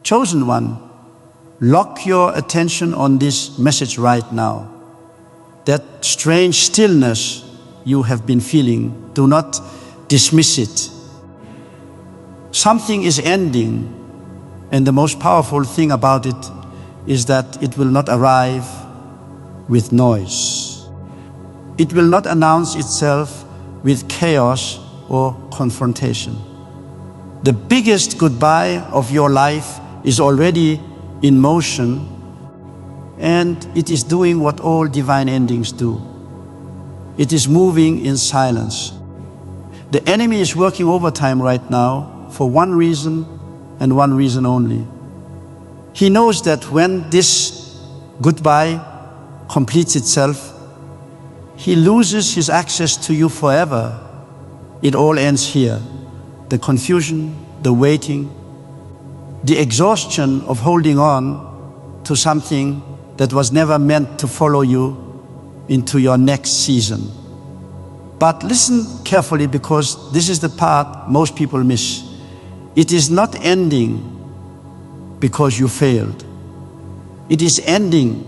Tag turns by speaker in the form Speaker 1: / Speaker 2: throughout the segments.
Speaker 1: Chosen one, lock your attention on this message right now. That strange stillness you have been feeling, do not dismiss it. Something is ending, and the most powerful thing about it is that it will not arrive with noise. It will not announce itself with chaos or confrontation. The biggest goodbye of your life is already in motion, and it is doing what all divine endings do. It is moving in silence. The enemy is working overtime right now for one reason and one reason only. He knows that when this goodbye completes itself, he loses his access to you forever. It all ends here. The confusion, the waiting, the exhaustion of holding on to something that was never meant to follow you into your next season. But listen carefully, because this is the part most people miss. It is not ending because you failed. It is ending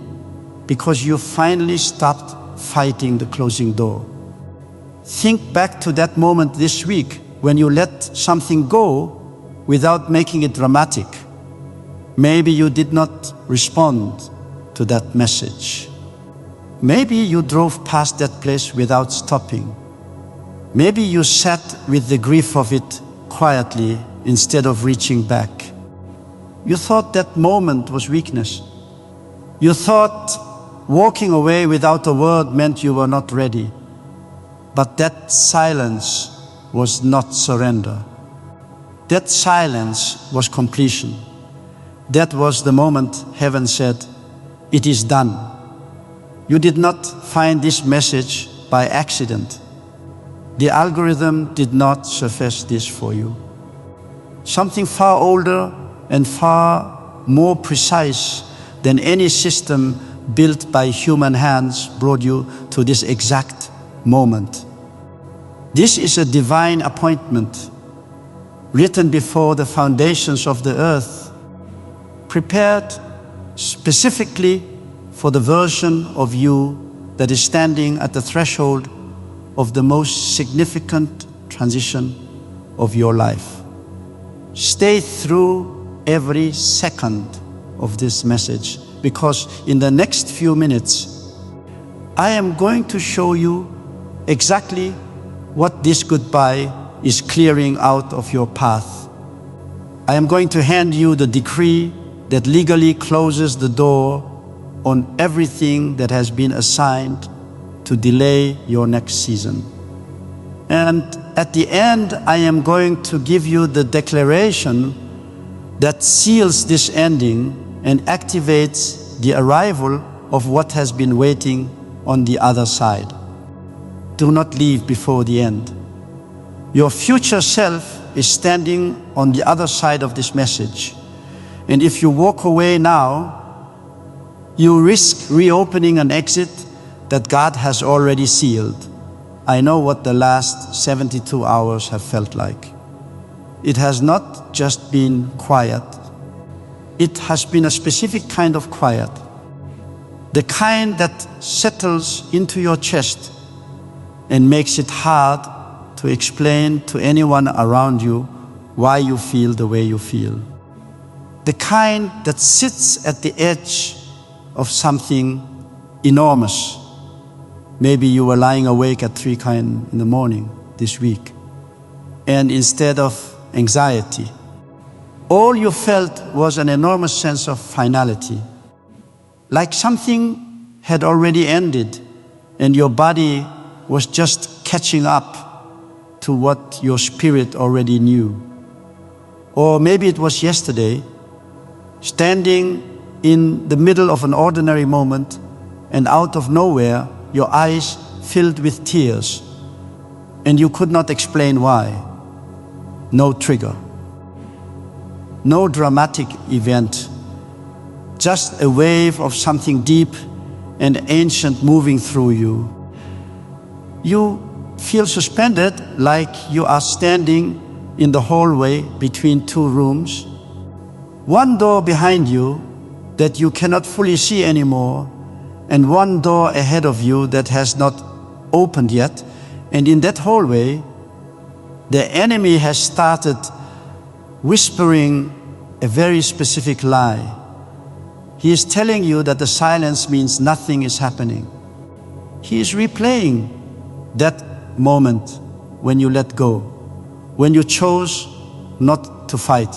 Speaker 1: because you finally stopped fighting the closing door. Think back to that moment this week when you let something go without making it dramatic. Maybe you did not respond to that message. Maybe you drove past that place without stopping. Maybe you sat with the grief of it quietly instead of reaching back. You thought that moment was weakness. You thought walking away without a word meant you were not ready. But that silence was not surrender. That silence was completion. That was the moment heaven said, "It is done." You did not find this message by accident. The algorithm did not surface this for you. Something far older and far more precise than any system built by human hands brought you to this exact moment. This is a divine appointment, written before the foundations of the earth, prepared specifically for the version of you that is standing at the threshold of the most significant transition of your life. Stay through every second of this message, because in the next few minutes, I am going to show you exactly what this goodbye is clearing out of your path. I am going to hand you the decree that legally closes the door on everything that has been assigned to delay your next season. And at the end, I am going to give you the declaration that seals this ending and activates the arrival of what has been waiting on the other side. Do not leave before the end. Your future self is standing on the other side of this message. And if you walk away now, you risk reopening an exit that God has already sealed. I know what the last 72 hours have felt like. It has not just been quiet. It has been a specific kind of quiet. The kind that settles into your chest and makes it hard to explain to anyone around you why you feel the way you feel. The kind that sits at the edge of something enormous. Maybe you were lying awake at 3 in the morning this week, and instead of anxiety, all you felt was an enormous sense of finality, like something had already ended and your body was just catching up to what your spirit already knew. Or maybe it was yesterday, standing in the middle of an ordinary moment, and out of nowhere, your eyes filled with tears, and you could not explain why. No trigger, no dramatic event, just a wave of something deep and ancient moving through you. You feel suspended, like you are standing in the hallway between 2 rooms, one door behind you that you cannot fully see anymore, and one door ahead of you that has not opened yet. And in that hallway, the enemy has started whispering a very specific lie. He is telling you that the silence means nothing is happening. He is replaying that moment when you let go, when you chose not to fight,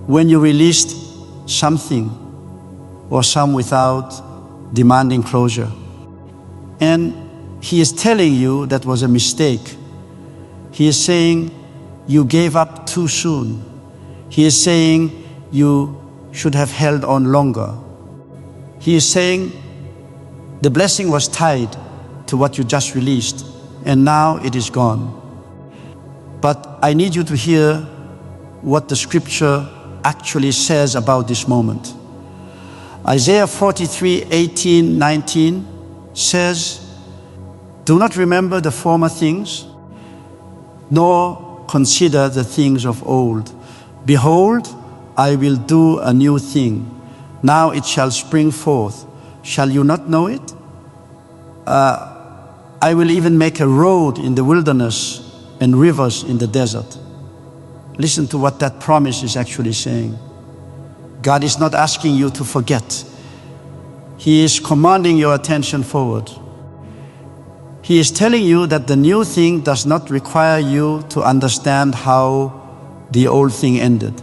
Speaker 1: when you released something or some without demanding closure. And he is telling you that was a mistake. He is saying you gave up too soon. He is saying you should have held on longer. He is saying the blessing was tied to what you just released, and now it is gone. But I need you to hear what the scripture actually says about this moment. Isaiah 43:18-19 says, "Do not remember the former things, nor consider the things of old. Behold, I will do a new thing. Now it shall spring forth. Shall you not know it? I will even make a road in the wilderness and rivers in the desert." Listen to what that promise is actually saying. God is not asking you to forget. He is commanding your attention forward. He is telling you that the new thing does not require you to understand how the old thing ended.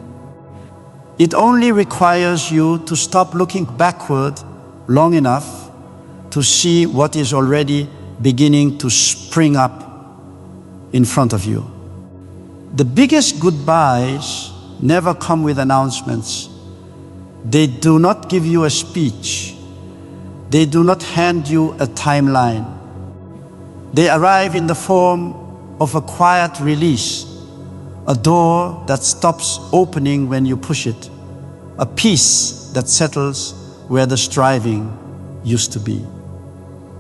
Speaker 1: It only requires you to stop looking backward long enough to see what is already beginning to spring up in front of you. The biggest goodbyes never come with announcements. They do not give you a speech. They do not hand you a timeline. They arrive in the form of a quiet release, a door that stops opening when you push it, a peace that settles where the striving used to be.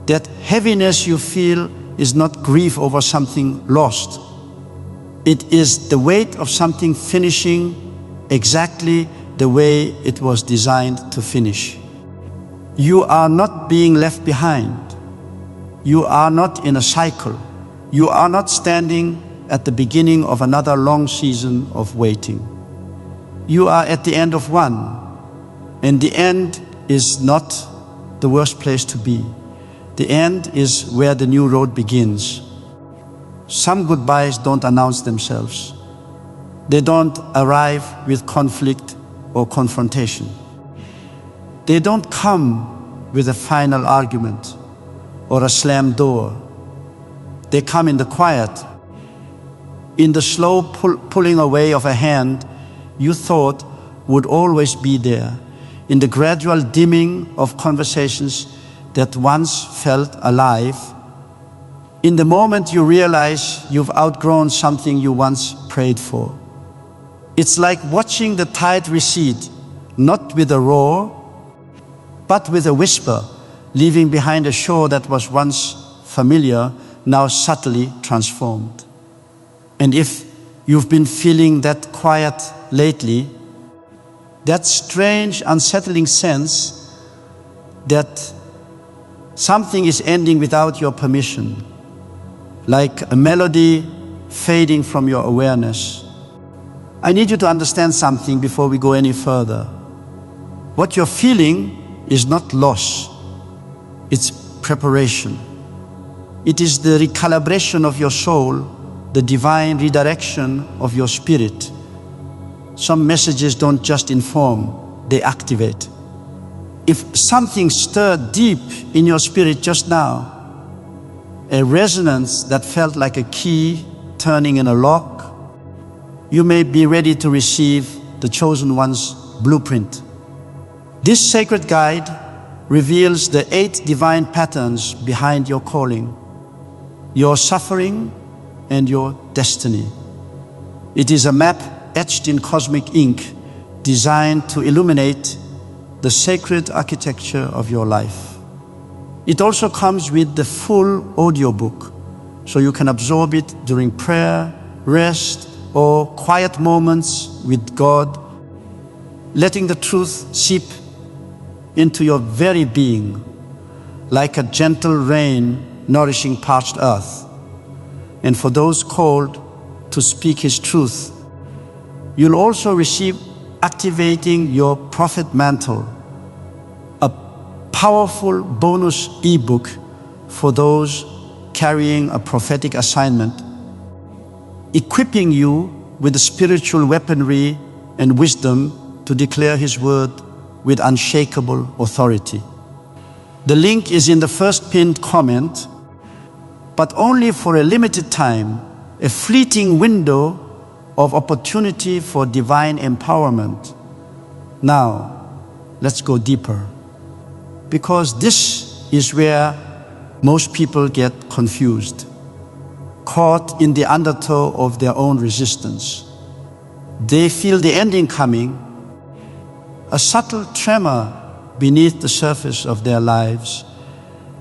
Speaker 1: That heaviness you feel is not grief over something lost. It is the weight of something finishing exactly the way it was designed to finish. You are not being left behind. You are not in a cycle. You are not standing at the beginning of another long season of waiting. You are at the end of one, and the end is not the worst place to be. The end is where the new road begins. Some goodbyes don't announce themselves. They don't arrive with conflict or confrontation. They don't come with a final argument or a slammed door. They come in the quiet, in the slow pulling away of a hand you thought would always be there, in the gradual dimming of conversations that once felt alive, in the moment you realize you've outgrown something you once prayed for. It's like watching the tide recede, not with a roar, but with a whisper, leaving behind a shore that was once familiar, now subtly transformed. And if you've been feeling that quiet lately, that strange, unsettling sense that something is ending without your permission, like a melody fading from your awareness. I need you to understand something before we go any further. What you're feeling is not loss, it's preparation. It is the recalibration of your soul, the divine redirection of your spirit. Some messages don't just inform, they activate. If something stirred deep in your spirit just now, a resonance that felt like a key turning in a lock, you may be ready to receive the chosen one's blueprint. This sacred guide reveals the 8 divine patterns behind your calling, your suffering, and your destiny. It is a map etched in cosmic ink, designed to illuminate the sacred architecture of your life. It also comes with the full audiobook, so you can absorb it during prayer, rest, or quiet moments with God. letting the truth seep into your very being, like a gentle rain nourishing parched earth. And for those called to speak His truth, you'll also receive activating your prophet mantle, a powerful bonus ebook for those carrying a prophetic assignment, equipping you with the spiritual weaponry and wisdom to declare His word with unshakable authority. The link is in the first pinned comment, but only for a limited time, a fleeting window of opportunity for divine empowerment. Now, let's go deeper, because this is where most people get confused, caught in the undertow of their own resistance. They feel the ending coming, a subtle tremor beneath the surface of their lives,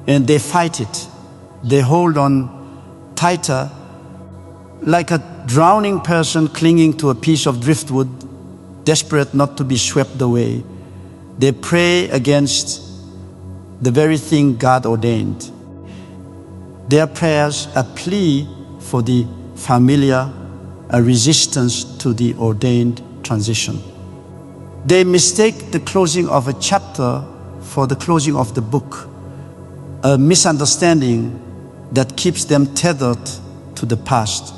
Speaker 1: and they fight it. They hold on tighter, like a drowning person clinging to a piece of driftwood, desperate not to be swept away. They pray against the very thing God ordained. Their prayers a plea for the familiar, a resistance to the ordained transition. They mistake the closing of a chapter for the closing of the book, a misunderstanding that keeps them tethered to the past.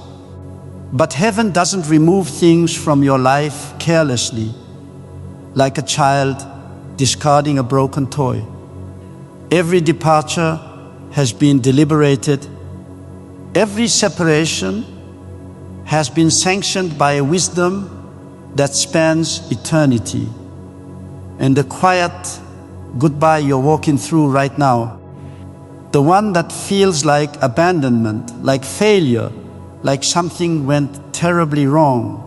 Speaker 1: But heaven doesn't remove things from your life carelessly, like a child discarding a broken toy. Every departure has been deliberated. Every separation has been sanctioned by a wisdom that spans eternity. And the quiet goodbye you're walking through right now, the one that feels like abandonment, like failure, like something went terribly wrong,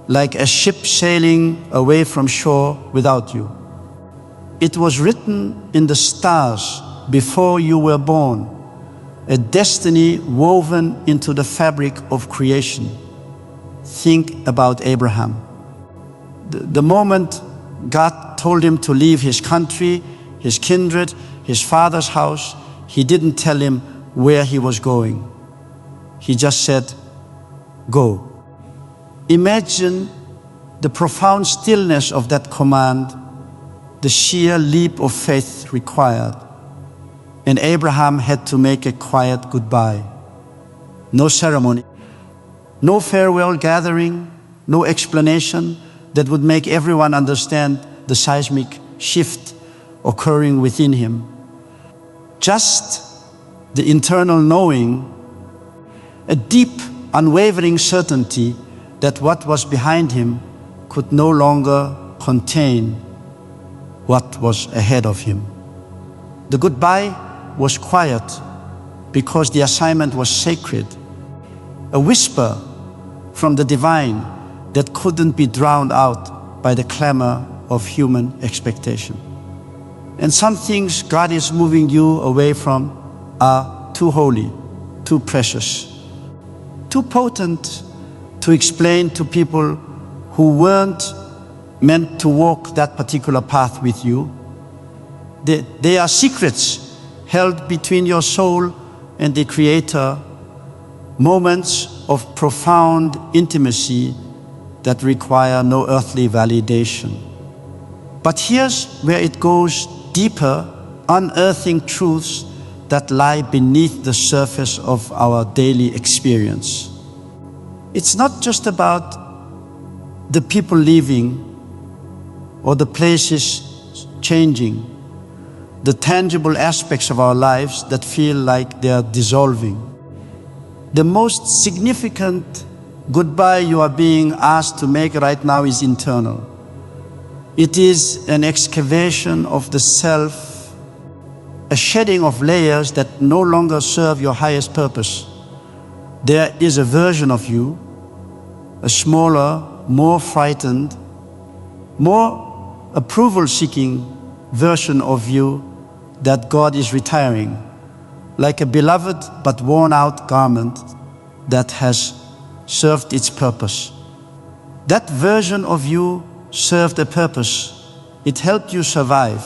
Speaker 1: like a ship sailing away from shore without you. It was written in the stars before you were born, a destiny woven into the fabric of creation. Think about Abraham. The moment God told him to leave his country, his kindred, his father's house, He didn't tell him where he was going. He just said, go. Imagine the profound stillness of that command, the sheer leap of faith required. And Abraham had to make a quiet goodbye. No ceremony, no farewell gathering, no explanation that would make everyone understand the seismic shift occurring within him. Just the internal knowing, a deep, unwavering certainty that what was behind him could no longer contain what was ahead of him. The goodbye was quiet because the assignment was sacred, a whisper from the divine that couldn't be drowned out by the clamor of human expectation. And some things God is moving you away from are too holy, too precious, too potent to explain to people who weren't meant to walk that particular path with you. They are secrets held between your soul and the Creator, moments of profound intimacy that require no earthly validation. But here's where it goes deeper, unearthing truths that lie beneath the surface of our daily experience. It's not just about the people leaving or the places changing, the tangible aspects of our lives that feel like they are dissolving. The most significant goodbye you are being asked to make right now is internal. It is an excavation of the self, a shedding of layers that no longer serve your highest purpose. There is a version of you, a smaller, more frightened, more approval-seeking version of you that God is retiring, like a beloved but worn-out garment that has served its purpose. That version of you served a purpose. It helped you survive.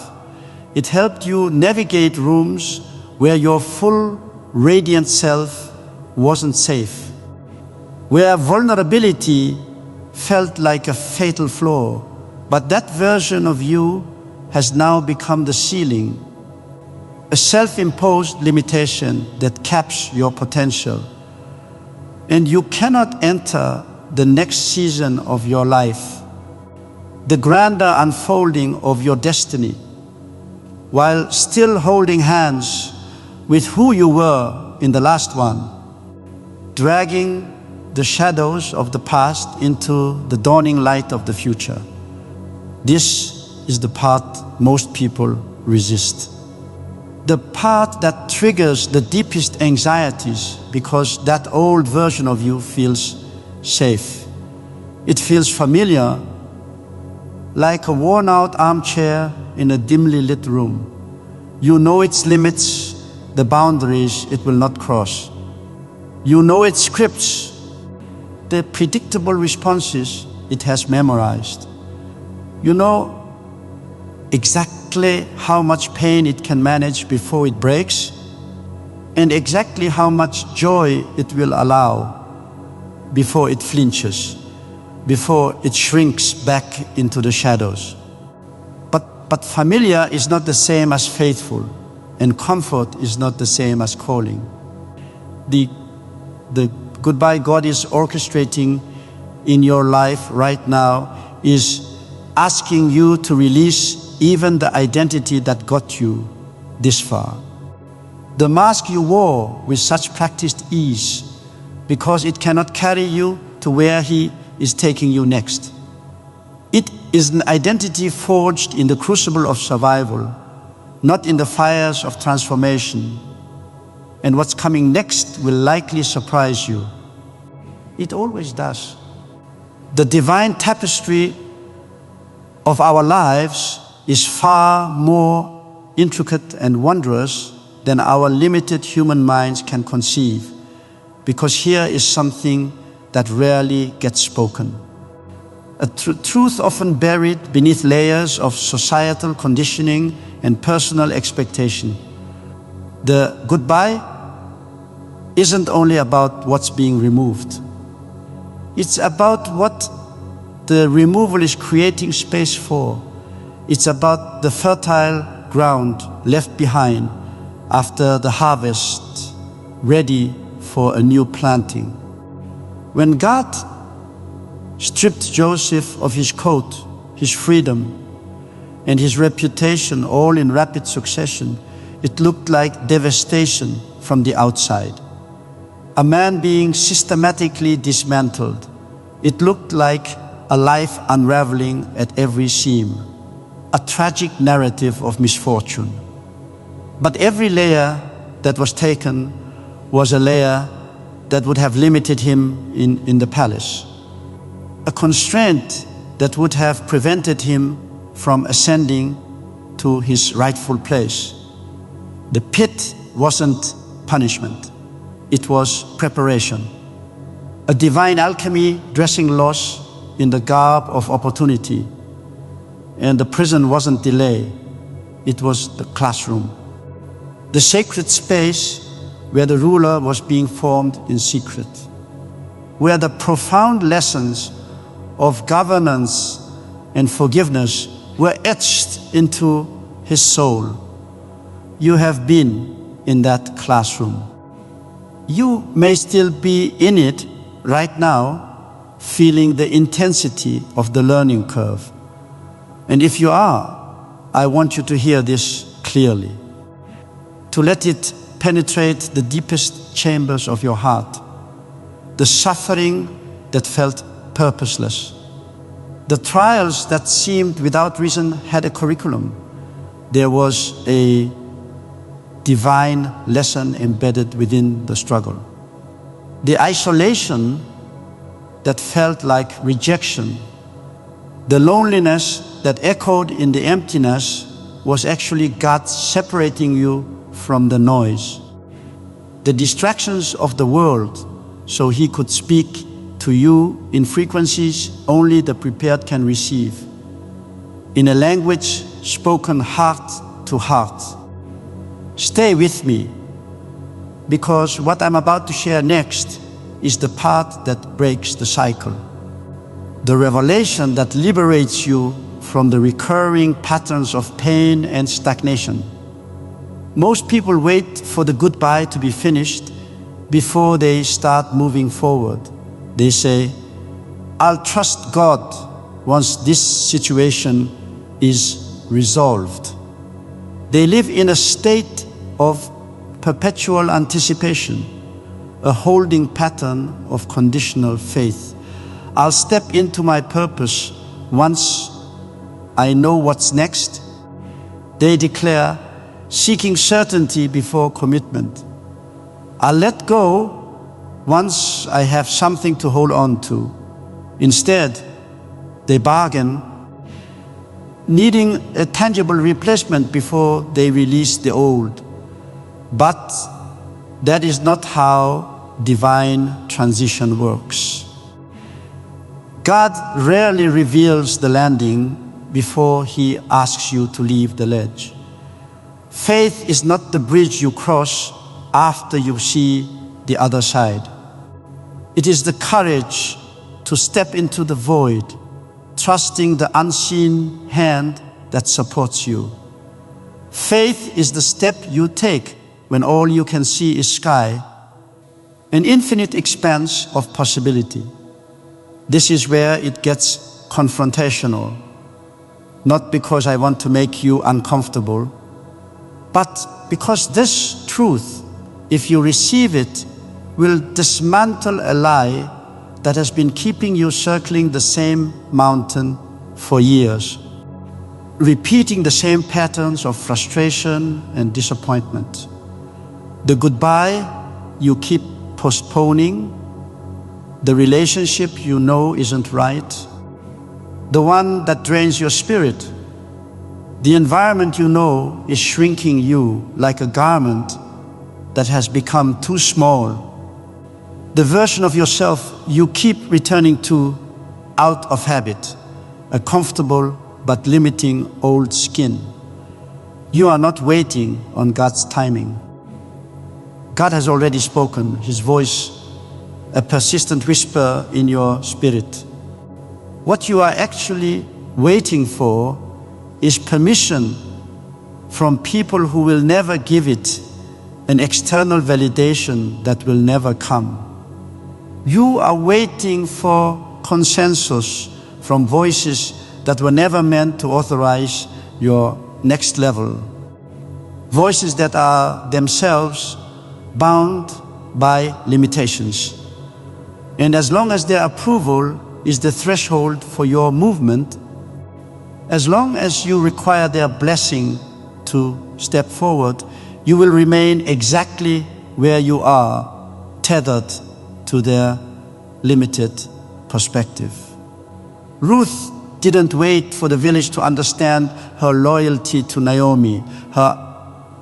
Speaker 1: It helped you navigate rooms where your full, radiant self wasn't safe, where vulnerability felt like a fatal flaw. But that version of you has now become the ceiling, a self-imposed limitation that caps your potential. And you cannot enter the next season of your life, the grander unfolding of your destiny, while still holding hands with who you were in the last one, dragging the shadows of the past into the dawning light of the future. This is the part most people resist. The part that triggers the deepest anxieties, because that old version of you feels safe. It feels familiar, like a worn-out armchair in a dimly lit room. You know its limits, the boundaries it will not cross. You know its scripts, the predictable responses it has memorized. You know exactly how much pain it can manage before it breaks, and exactly how much joy it will allow before it flinches, before it shrinks back into the shadows. But familiar is not the same as faithful, and comfort is not the same as calling. The goodbye God is orchestrating in your life right now is asking you to release even the identity that got you this far. The mask you wore with such practiced ease, because it cannot carry you to where He is taking you next. It is an identity forged in the crucible of survival, not in the fires of transformation. And what's coming next will likely surprise you. It always does. The divine tapestry of our lives is far more intricate and wondrous than our limited human minds can conceive, because here is something that rarely gets spoken. A truth often buried beneath layers of societal conditioning and personal expectation. The goodbye isn't only about what's being removed. It's about what the removal is creating space for. It's about the fertile ground left behind after the harvest, ready for a new planting. When God stripped Joseph of his coat, his freedom, and his reputation all in rapid succession, it looked like devastation from the outside. A man being systematically dismantled. It looked like a life unraveling at every seam, a tragic narrative of misfortune. But every layer that was taken was a layer that would have limited him in the palace, a constraint that would have prevented him from ascending to his rightful place. The pit wasn't punishment, it was preparation. A divine alchemy dressing loss in the garb of opportunity. And the prison wasn't delay, it was the classroom. The sacred space where the ruler was being formed in secret, where the profound lessons of governance and forgiveness were etched into his soul. You have been in that classroom. You may still be in it right now, feeling the intensity of the learning curve. And if you are, I want you to hear this clearly, to let it penetrate the deepest chambers of your heart, the suffering that felt purposeless, the trials that seemed without reason had a curriculum. There was a divine lesson embedded within the struggle. The isolation that felt like rejection, the loneliness that echoed in the emptiness was actually God separating you from the noise, the distractions of the world, so He could speak to you in frequencies only the prepared can receive. in a language spoken heart to heart. Stay with me, because what I'm about to share next is the part that breaks the cycle. The revelation that liberates you from the recurring patterns of pain and stagnation. Most people wait for the goodbye to be finished before they start moving forward. They say, I'll trust God once this situation is resolved. They live in a state of perpetual anticipation, a holding pattern of conditional faith. I'll step into my purpose once I know what's next. They declare, seeking certainty before commitment. I'll let go once I have something to hold on to. Instead, they bargain, needing a tangible replacement before they release the old. But that is not how divine transition works. God rarely reveals the landing before He asks you to leave the ledge. Faith is not the bridge you cross after you see the other side. It is the courage to step into the void, trusting the unseen hand that supports you. Faith is the step you take when all you can see is sky, an infinite expanse of possibility. This is where it gets confrontational, not because I want to make you uncomfortable, but because this truth, if you receive it, will dismantle a lie that has been keeping you circling the same mountain for years, repeating the same patterns of frustration and disappointment. The goodbye you keep postponing, the relationship you know isn't right, the one that drains your spirit, the environment you know is shrinking you like a garment that has become too small, the version of yourself you keep returning to out of habit, a comfortable but limiting old skin. You are not waiting on God's timing. God has already spoken, His voice, a persistent whisper in your spirit. What you are actually waiting for is permission from people who will never give it, an external validation that will never come. You are waiting for consensus from voices that were never meant to authorize your next level. Voices that are themselves bound by limitations. And as long as their approval is the threshold for your movement, as long as you require their blessing to step forward, you will remain exactly where you are, tethered to their limited perspective. Ruth didn't wait for the village to understand her loyalty to Naomi, her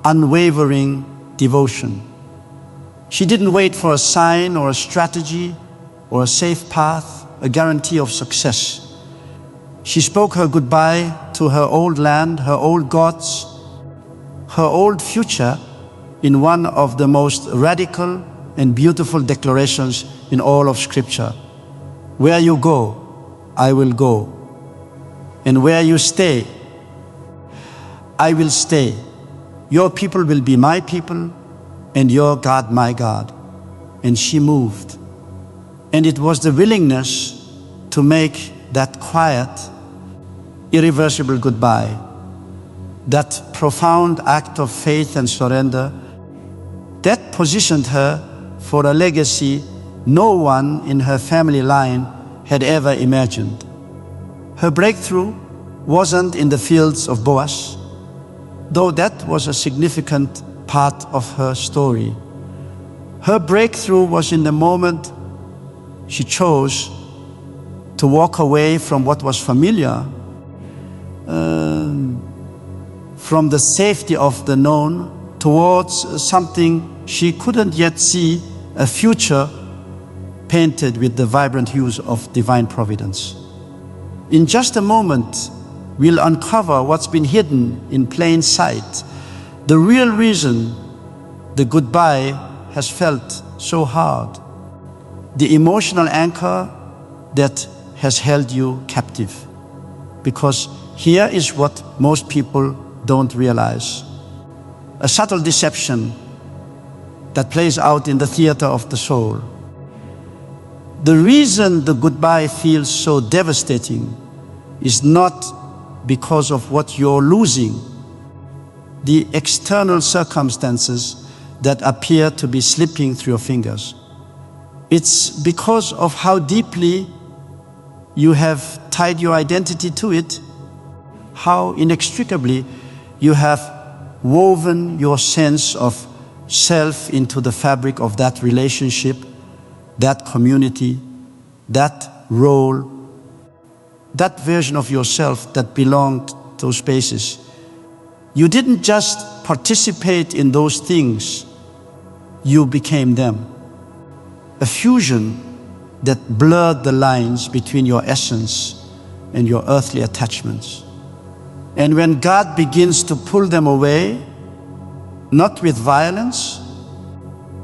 Speaker 1: unwavering devotion. She didn't wait for a sign or a strategy or a safe path, a guarantee of success. She spoke her goodbye to her old land, her old gods, her old future in one of the most radical and beautiful declarations in all of Scripture. Where you go, I will go. And where you stay, I will stay. Your people will be my people, and your God my God. And she moved. And it was the willingness to make that quiet, irreversible goodbye, that profound act of faith and surrender, that positioned her for a legacy no one in her family line had ever imagined. Her breakthrough wasn't in the fields of Boaz, though that was a significant part of her story. Her breakthrough was in the moment she chose to walk away from what was familiar, from the safety of the known, towards something she couldn't yet see, a future painted with the vibrant hues of divine providence. In just a moment, will uncover what's been hidden in plain sight. The real reason the goodbye has felt so hard. The emotional anchor that has held you captive. Because here is what most people don't realize. A subtle deception that plays out in the theater of the soul. The reason the goodbye feels so devastating is not because of what you're losing, the external circumstances that appear to be slipping through your fingers. It's because of how deeply you have tied your identity to it, how inextricably you have woven your sense of self into the fabric of that relationship, that community, that role, that version of yourself that belonged to those spaces. You didn't just participate in those things, you became them. A fusion that blurred the lines between your essence and your earthly attachments. And when God begins to pull them away, not with violence,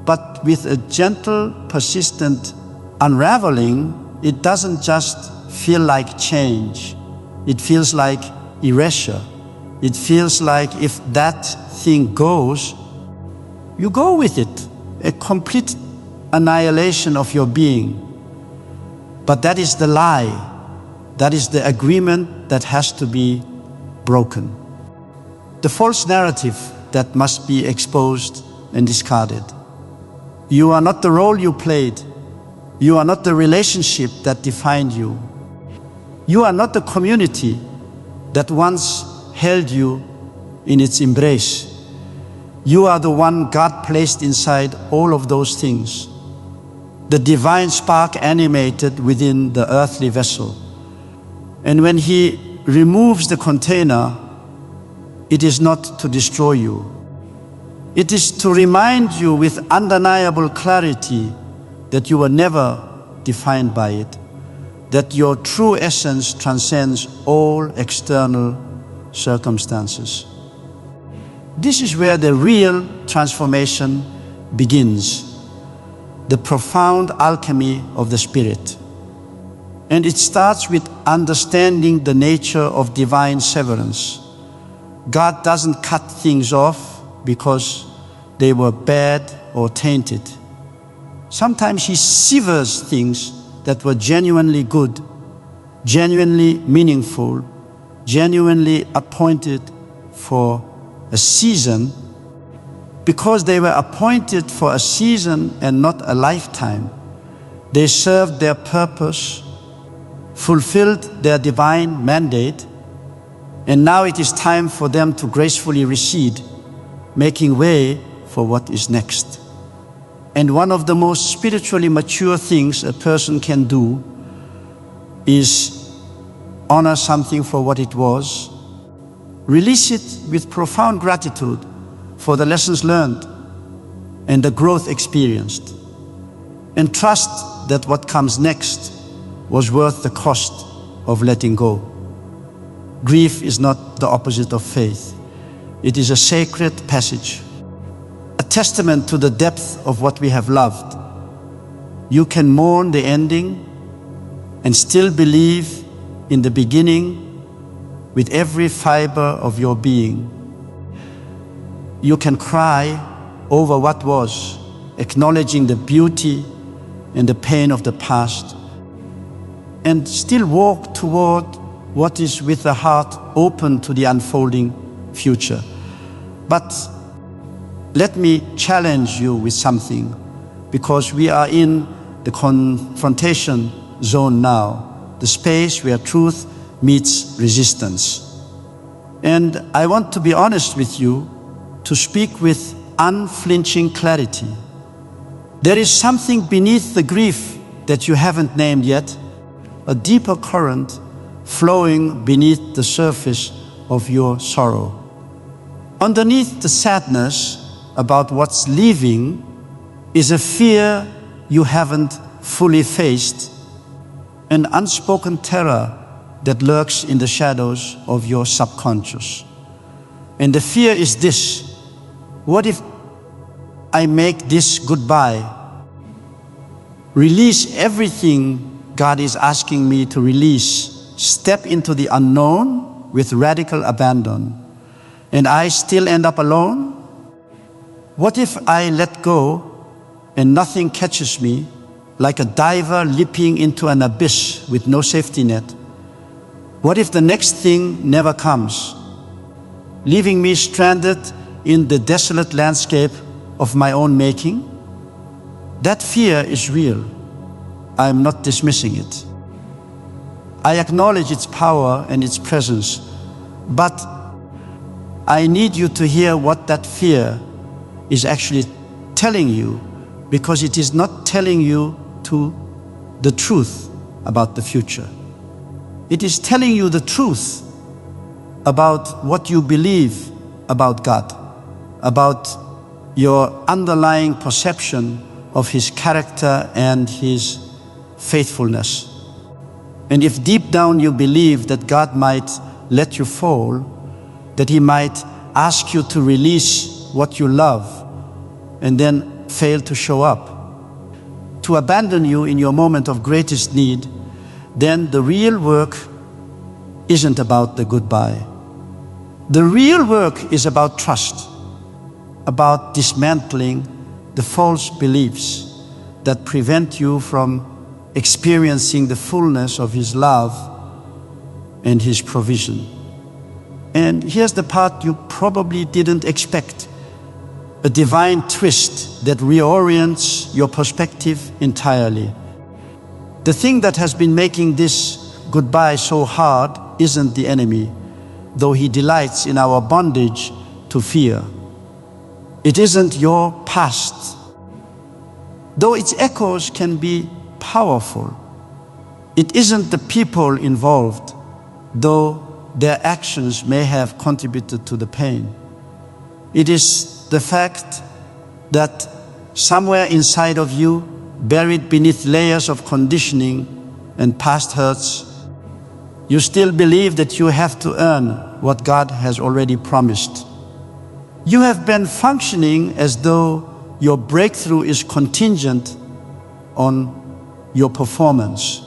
Speaker 1: but with a gentle, persistent unraveling, it doesn't just feel like change. It feels like erasure. It feels like if that thing goes, you go with it. A complete annihilation of your being. But that is the lie. That is the agreement that has to be broken. The false narrative that must be exposed and discarded. You are not the role you played. You are not the relationship that defined you. You are not the community that once held you in its embrace. You are the one God placed inside all of those things. The divine spark animated within the earthly vessel. And when He removes the container, it is not to destroy you. It is to remind you with undeniable clarity that you were never defined by it, that your true essence transcends all external circumstances. This is where the real transformation begins, the profound alchemy of the Spirit. And it starts with understanding the nature of divine severance. God doesn't cut things off because they were bad or tainted. Sometimes He severs things that were genuinely good, genuinely meaningful, genuinely appointed for a season, because they were appointed for a season and not a lifetime. They served their purpose, fulfilled their divine mandate, and now it is time for them to gracefully recede, making way for what is next. And one of the most spiritually mature things a person can do is honor something for what it was, release it with profound gratitude for the lessons learned and the growth experienced, and trust that what comes next was worth the cost of letting go. Grief is not the opposite of faith. It is a sacred passage, a testament to the depth of what we have loved. You can mourn the ending and still believe in the beginning with every fiber of your being. You can cry over what was, acknowledging the beauty and the pain of the past, and still walk toward what is with the heart open to the unfolding future. But let me challenge you with something, because we are in the confrontation zone now, the space where truth meets resistance. And I want to be honest with you, to speak with unflinching clarity. There is something beneath the grief that you haven't named yet, a deeper current flowing beneath the surface of your sorrow. Underneath the sadness about what's leaving is a fear you haven't fully faced, an unspoken terror that lurks in the shadows of your subconscious. And the fear is this: what if I make this goodbye? Release everything God is asking me to release. Step into the unknown with radical abandon. And I still end up alone? What if I let go and nothing catches me, like a diver leaping into an abyss with no safety net? What if the next thing never comes, leaving me stranded in the desolate landscape of my own making? That fear is real. I am not dismissing it. I acknowledge its power and its presence, but I need you to hear what that fear is actually telling you, because it is not telling you the truth about the future. It is telling you the truth about what you believe about God, about your underlying perception of His character and His faithfulness. And if deep down you believe that God might let you fall, that He might ask you to release what you love and then fail to show up, to abandon you in your moment of greatest need, then the real work isn't about the goodbye. The real work is about trust, about dismantling the false beliefs that prevent you from experiencing the fullness of His love and His provision. And here's the part you probably didn't expect: a divine twist that reorients your perspective entirely. The thing that has been making this goodbye so hard isn't the enemy, though he delights in our bondage to fear. It isn't your past, though its echoes can be powerful. It isn't the people involved, though their actions may have contributed to the pain. It is the fact that somewhere inside of you, buried beneath layers of conditioning and past hurts, you still believe that you have to earn what God has already promised. You have been functioning as though your breakthrough is contingent on your performance,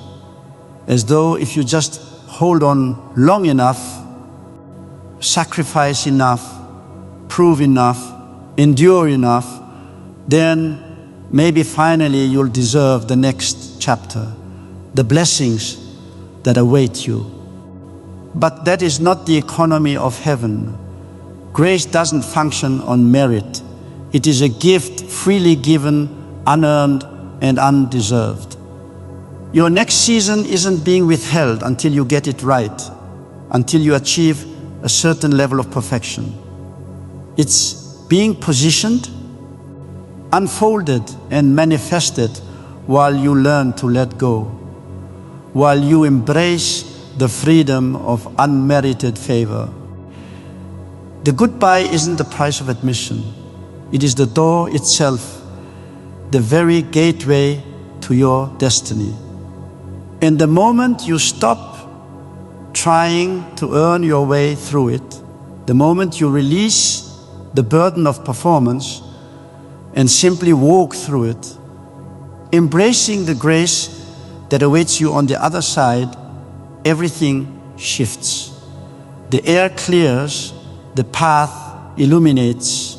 Speaker 1: as though if you just hold on long enough, sacrifice enough, prove enough, endure enough, then maybe finally you'll deserve the next chapter, the blessings that await you. But that is not the economy of heaven. Grace doesn't function on merit. It is a gift freely given, unearned and undeserved. Your next season isn't being withheld until you get it right, until you achieve a certain level of perfection. It's being positioned, unfolded and manifested while you learn to let go, while you embrace the freedom of unmerited favor. The goodbye isn't the price of admission. It is the door itself, the very gateway to your destiny. And the moment you stop trying to earn your way through it, the moment you release the burden of performance and simply walk through it, embracing the grace that awaits you on the other side, everything shifts. The air clears, the path illuminates,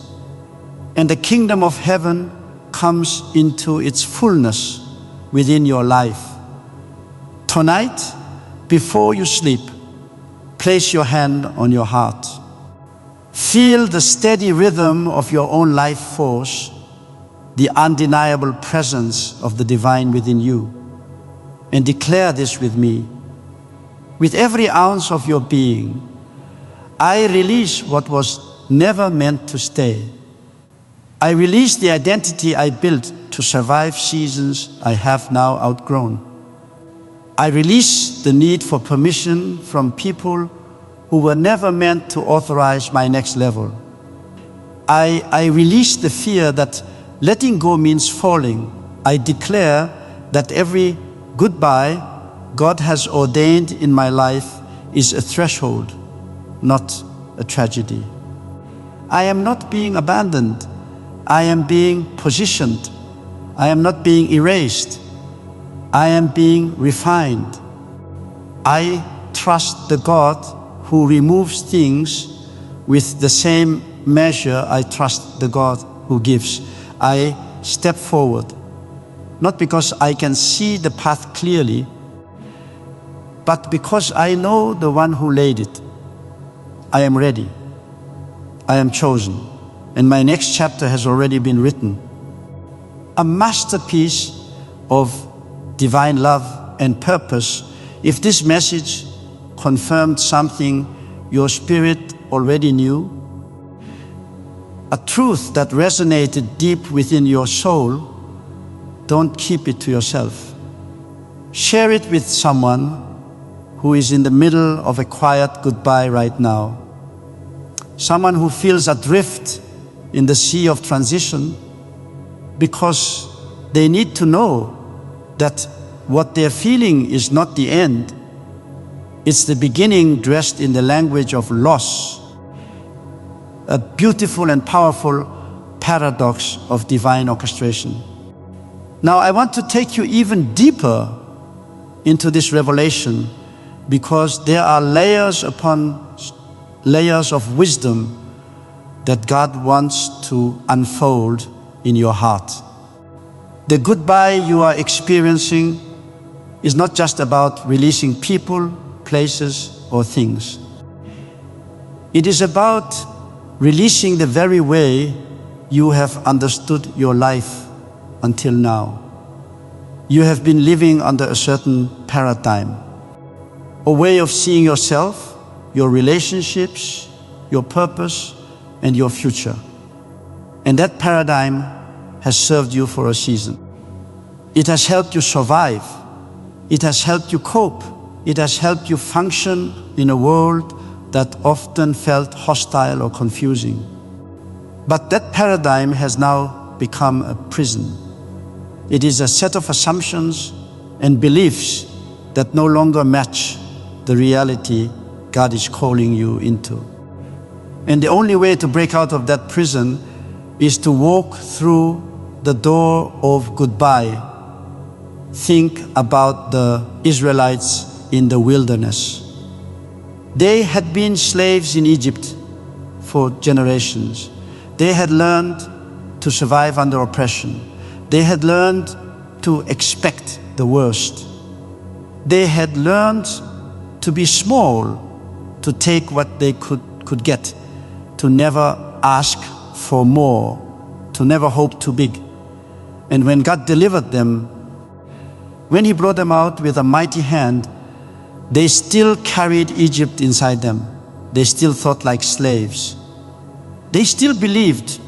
Speaker 1: and the kingdom of heaven comes into its fullness within your life. Tonight, before you sleep, place your hand on your heart. Feel the steady rhythm of your own life force, the undeniable presence of the divine within you, and declare this with me. With every ounce of your being, I release what was never meant to stay. I release the identity I built to survive seasons I have now outgrown. I release the need for permission from people who were never meant to authorize my next level. I release the fear that letting go means falling. I declare that every goodbye God has ordained in my life is a threshold, not a tragedy. I am not being abandoned. I am being positioned. I am not being erased. I am being refined. I trust the God who removes things with the same measure I trust the God who gives. I step forward, not because I can see the path clearly, but because I know the one who laid it. I am ready. I am chosen. And my next chapter has already been written. A masterpiece of divine love and purpose. If this message confirmed something your spirit already knew, a truth that resonated deep within your soul, don't keep it to yourself. Share it with someone who is in the middle of a quiet goodbye right now. Someone who feels adrift in the sea of transition, because they need to know that what they're feeling is not the end. It's the beginning dressed in the language of loss. A beautiful and powerful paradox of divine orchestration. Now I want to take you even deeper into this revelation, because there are layers upon layers of wisdom that God wants to unfold in your heart. The goodbye you are experiencing is not just about releasing people, places, or things. It is about releasing the very way you have understood your life until now. You have been living under a certain paradigm, a way of seeing yourself, your relationships, your purpose, and your future. And that paradigm has served you for a season. It has helped you survive. It has helped you cope. It has helped you function in a world that often felt hostile or confusing. But that paradigm has now become a prison. It is a set of assumptions and beliefs that no longer match the reality God is calling you into. And the only way to break out of that prison is to walk through the door of goodbye. Think about the Israelites in the wilderness. They had been slaves in Egypt for generations. They had learned to survive under oppression. They had learned to expect the worst. They had learned to be small, to take what they could get, to never ask for more, to never hope too big. And when God delivered them, when He brought them out with a mighty hand, they still carried Egypt inside them. They still thought like slaves. They still believed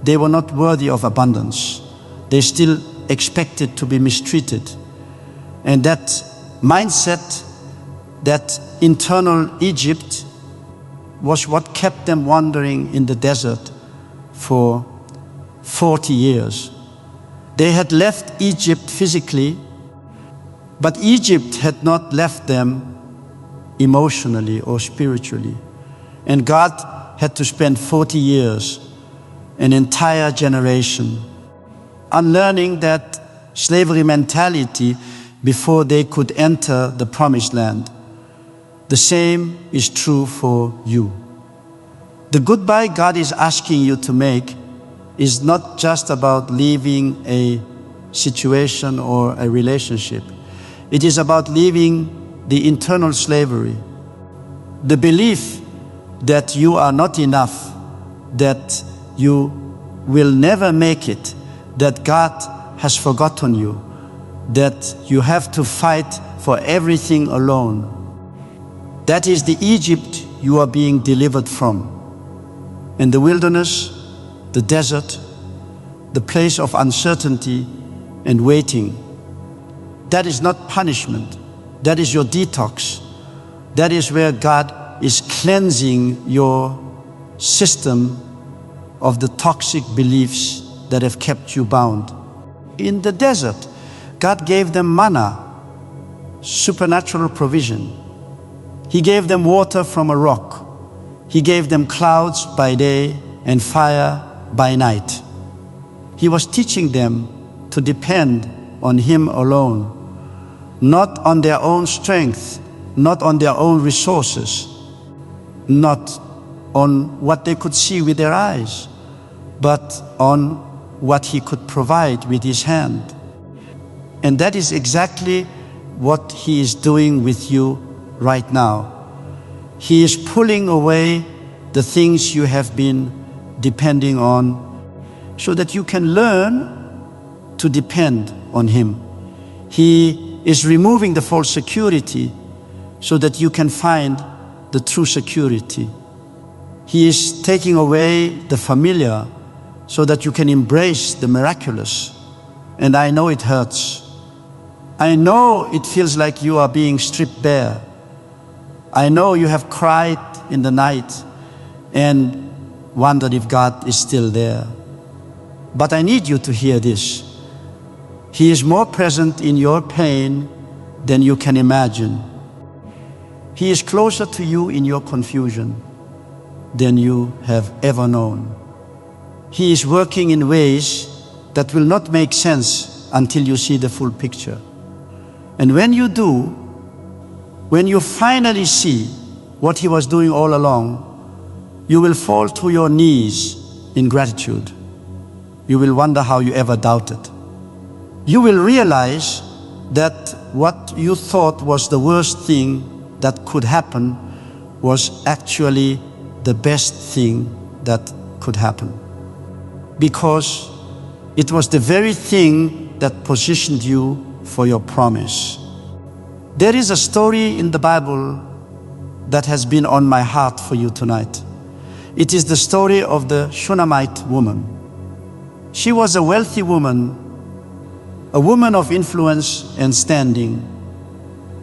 Speaker 1: they were not worthy of abundance. They still expected to be mistreated. And that mindset, that internal Egypt, was what kept them wandering in the desert for 40 years. They had left Egypt physically, but Egypt had not left them emotionally or spiritually. And God had to spend 40 years, an entire generation, unlearning that slavery mentality before they could enter the promised land. The same is true for you. The goodbye God is asking you to make is not just about leaving a situation or a relationship. It is about leaving the internal slavery, the belief that you are not enough, that you will never make it, that God has forgotten you, that you have to fight for everything alone. That is the Egypt you are being delivered from. In the wilderness, the desert, the place of uncertainty and waiting. That is not punishment. That is your detox. That is where God is cleansing your system of the toxic beliefs that have kept you bound. In the desert, God gave them manna, supernatural provision. He gave them water from a rock. He gave them clouds by day and fire by night. He was teaching them to depend on Him alone, not on their own strength, not on their own resources, not on what they could see with their eyes, but on what He could provide with His hand. And that is exactly what He is doing with you right now. He is pulling away the things you have been depending on so that you can learn to depend on Him. He is removing the false security so that you can find the true security. He is taking away the familiar so that you can embrace the miraculous. And I know it hurts. I know it feels like you are being stripped bare. I know you have cried in the night and wondered if God is still there. But I need you to hear this. He is more present in your pain than you can imagine. He is closer to you in your confusion than you have ever known. He is working in ways that will not make sense until you see the full picture. And when you do, when you finally see what He was doing all along, you will fall to your knees in gratitude. You will wonder how you ever doubted. You will realize that what you thought was the worst thing that could happen was actually the best thing that could happen. Because it was the very thing that positioned you for your promise. There is a story in the Bible that has been on my heart for you tonight. It is the story of the Shunammite woman. She was a wealthy woman, a woman of influence and standing,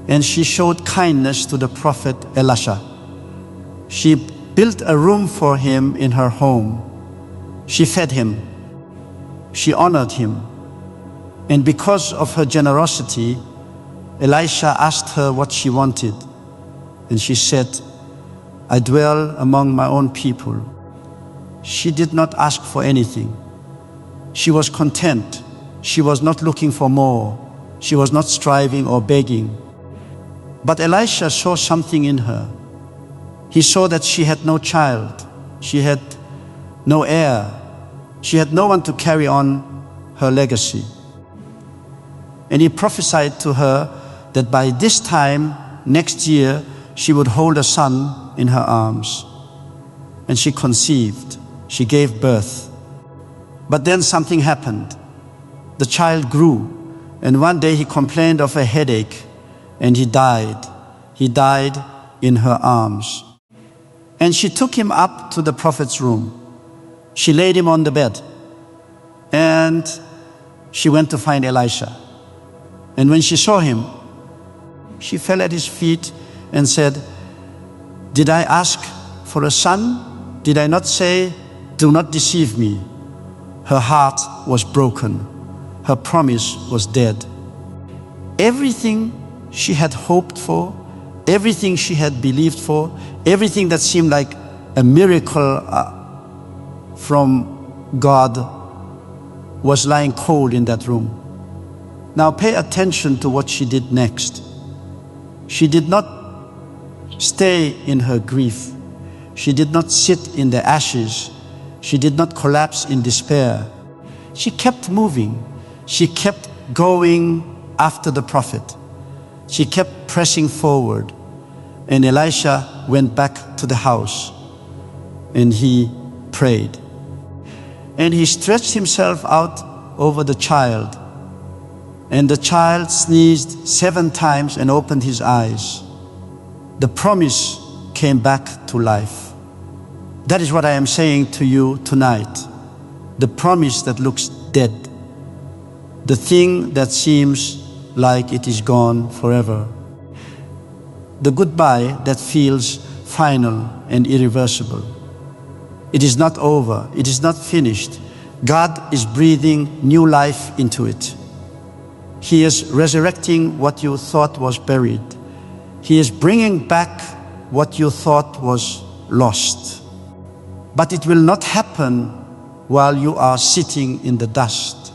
Speaker 1: and she showed kindness to the prophet Elisha. She built a room for him in her home. She fed him. She honored him. And because of her generosity, Elisha asked her what she wanted. And she said, "I dwell among my own people." She did not ask for anything. She was content. She was not looking for more. She was not striving or begging. But Elisha saw something in her. He saw that she had no child. She had no heir. She had no one to carry on her legacy. And he prophesied to her that by this time next year, she would hold a son in her arms. And she conceived. She gave birth. But then something happened. The child grew, and one day he complained of a headache, and he died. He died in her arms. And she took him up to the prophet's room. She laid him on the bed, and she went to find Elisha. And when she saw him, she fell at his feet and said, "Did I ask for a son? Did I not say, 'Do not deceive me'?" Her heart was broken. Her promise was dead. Everything she had hoped for, everything she had believed for, everything that seemed like a miracle from God was lying cold in that room. Now pay attention to what she did next. She did not stay in her grief. She did not sit in the ashes. She did not collapse in despair. She kept moving. She kept going after the prophet. She kept pressing forward. And Elisha went back to the house and he prayed. And he stretched himself out over the child. And the child sneezed 7 times and opened his eyes. The promise came back to life. That is what I am saying to you tonight. The promise that looks dead. The thing that seems like it is gone forever. The goodbye that feels final and irreversible. It is not over. It is not finished. God is breathing new life into it. He is resurrecting what you thought was buried. He is bringing back what you thought was lost. But it will not happen while you are sitting in the dust.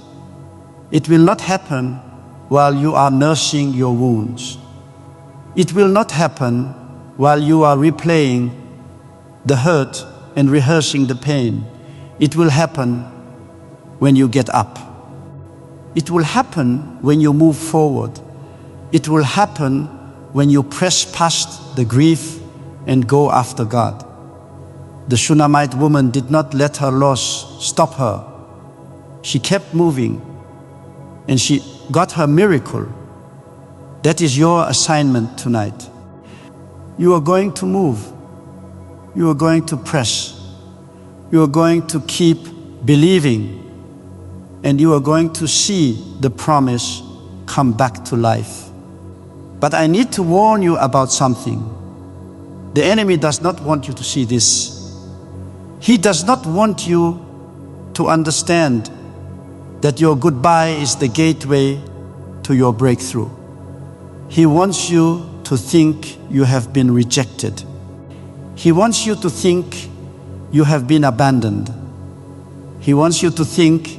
Speaker 1: It will not happen while you are nursing your wounds. It will not happen while you are replaying the hurt and rehearsing the pain. It will happen when you get up. It will happen when you move forward. It will happen when you press past the grief and go after God. The Shunammite woman did not let her loss stop her. She kept moving and she got her miracle. That is your assignment tonight. You are going to move. You are going to press. You are going to keep believing, and you are going to see the promise come back to life. But I need to warn you about something. The enemy does not want you to see this. He does not want you to understand that your goodbye is the gateway to your breakthrough. He wants you to think you have been rejected. He wants you to think you have been abandoned. He wants you to think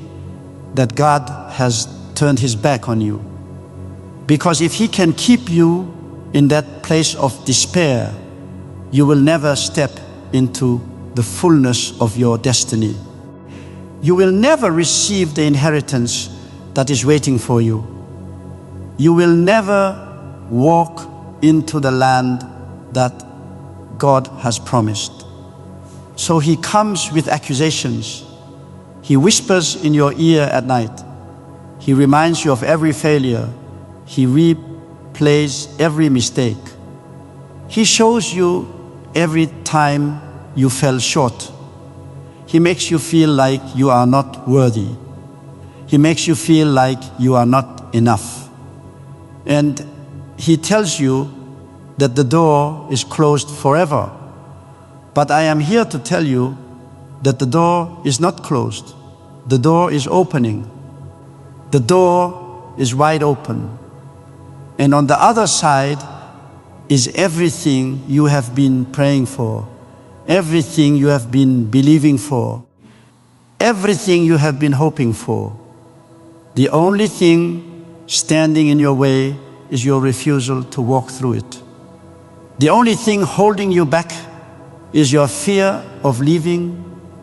Speaker 1: that God has turned his back on you. Because if he can keep you in that place of despair, you will never step into the fullness of your destiny. You will never receive the inheritance that is waiting for you. You will never walk into the land that God has promised. So he comes with accusations. He whispers in your ear at night. He reminds you of every failure. He replays every mistake. He shows you every time you fell short. He makes you feel like you are not worthy. He makes you feel like you are not enough. And he tells you that the door is closed forever. But I am here to tell you that the door is not closed. The door is opening. The door is wide open. And on the other side is everything you have been praying for, everything you have been believing for, everything you have been hoping for. The only thing standing in your way is your refusal to walk through it. The only thing holding you back is your fear of leaving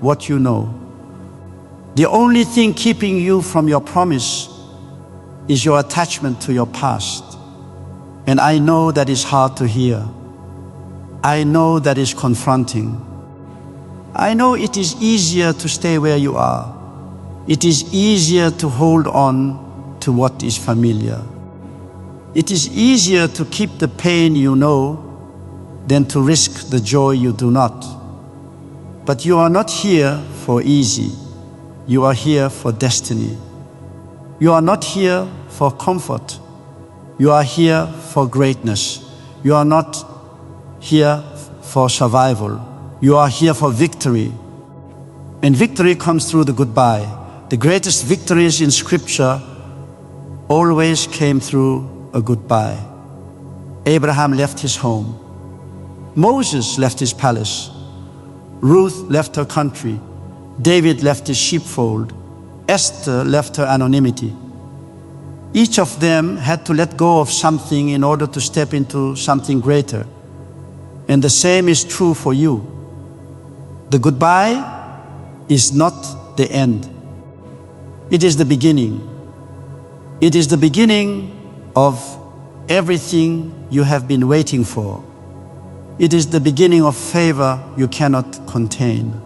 Speaker 1: what you know. The only thing keeping you from your promise is your attachment to your past. And I know that is hard to hear. I know that is confronting. I know it is easier to stay where you are. It is easier to hold on to what is familiar. It is easier to keep the pain you know than to risk the joy you do not. But you are not here for easy. You are here for destiny. You are not here for comfort. You are here for greatness. You are not here for survival. You are here for victory. And victory comes through the goodbye. The greatest victories in Scripture always came through a goodbye. Abraham left his home. Moses left his palace. Ruth left her country. David left his sheepfold. Esther left her anonymity. Each of them had to let go of something in order to step into something greater. And the same is true for you. The goodbye is not the end. It is the beginning. It is the beginning of everything you have been waiting for. It is the beginning of favor you cannot contain.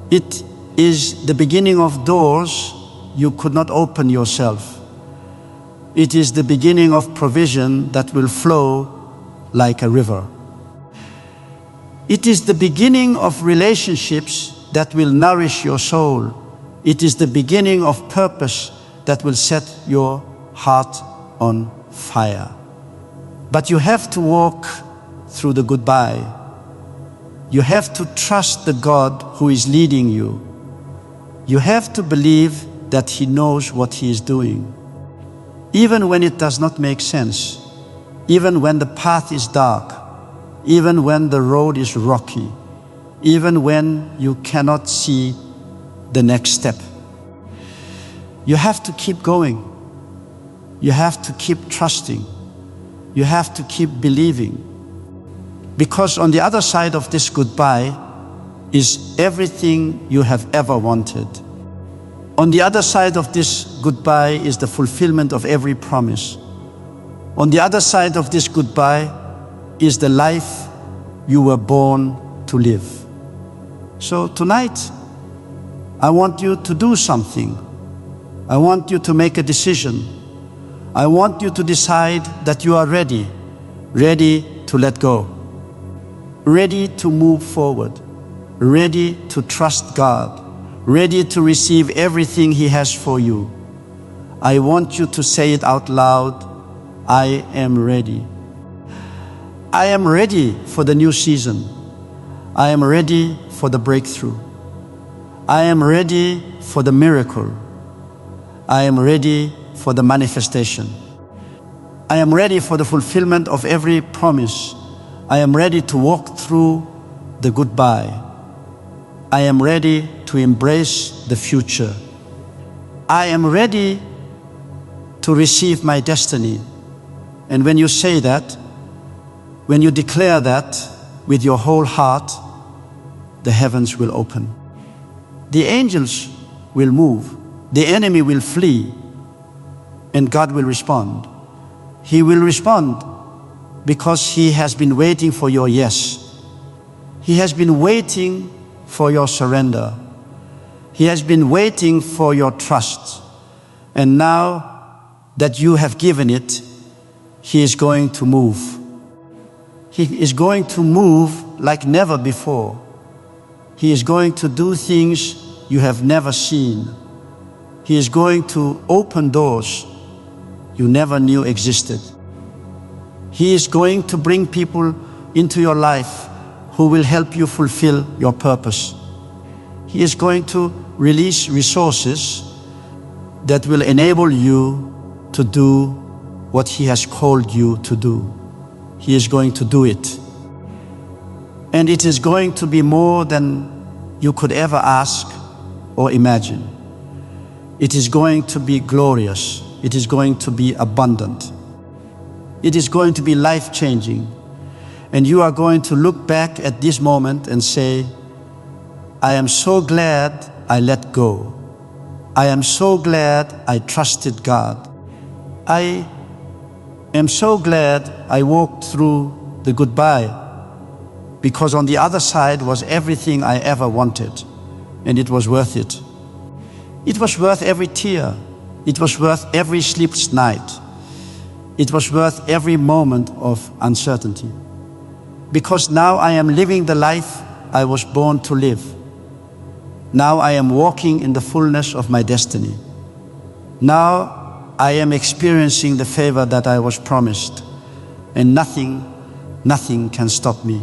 Speaker 1: It is the beginning of doors you could not open yourself. It is the beginning of provision that will flow like a river. It is the beginning of relationships that will nourish your soul. It is the beginning of purpose that will set your heart on fire. But you have to walk through the goodbye. You have to trust the God who is leading you. You have to believe that He knows what He is doing. Even when it does not make sense, even when the path is dark, even when the road is rocky, even when you cannot see the next step. You have to keep going. You have to keep trusting. You have to keep believing. Because on the other side of this goodbye is everything you have ever wanted. On the other side of this goodbye is the fulfillment of every promise. On the other side of this goodbye is the life you were born to live. So tonight, I want you to do something. I want you to make a decision. I want you to decide that you are ready to let go, ready to move forward, ready to trust God, ready to receive everything He has for you. I want you to say it out loud. I am ready. I am ready for the new season. I am ready for the breakthrough. I am ready for the miracle. I am ready for the manifestation. I am ready for the fulfillment of every promise. I am ready to walk through the goodbye. I am ready to embrace the future. I am ready to receive my destiny. And when you say that, when you declare that with your whole heart, the heavens will open. The angels will move. The enemy will flee. And God will respond. He will respond because He has been waiting for your yes. He has been waiting for your surrender. He has been waiting for your trust. And now that you have given it, He is going to move. He is going to move like never before. He is going to do things you have never seen. He is going to open doors you never knew existed. He is going to bring people into your life who will help you fulfill your purpose. He is going to release resources that will enable you to do what He has called you to do. He is going to do it. And it is going to be more than you could ever ask or imagine. It is going to be glorious. It is going to be abundant. It is going to be life-changing. And you are going to look back at this moment and say, I am so glad I let go. I am so glad I trusted God. I am so glad I walked through the goodbye, because on the other side was everything I ever wanted, and it was worth it. It was worth every tear. It was worth every sleepless night. It was worth every moment of uncertainty. Because now I am living the life I was born to live. Now I am walking in the fullness of my destiny. Now I am experiencing the favor that I was promised. And nothing can stop me.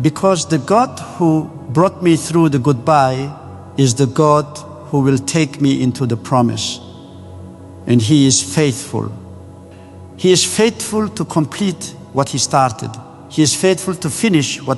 Speaker 1: Because the God who brought me through the goodbye is the God who will take me into the promise. And He is faithful. He is faithful to complete what He started. He is faithful to finish what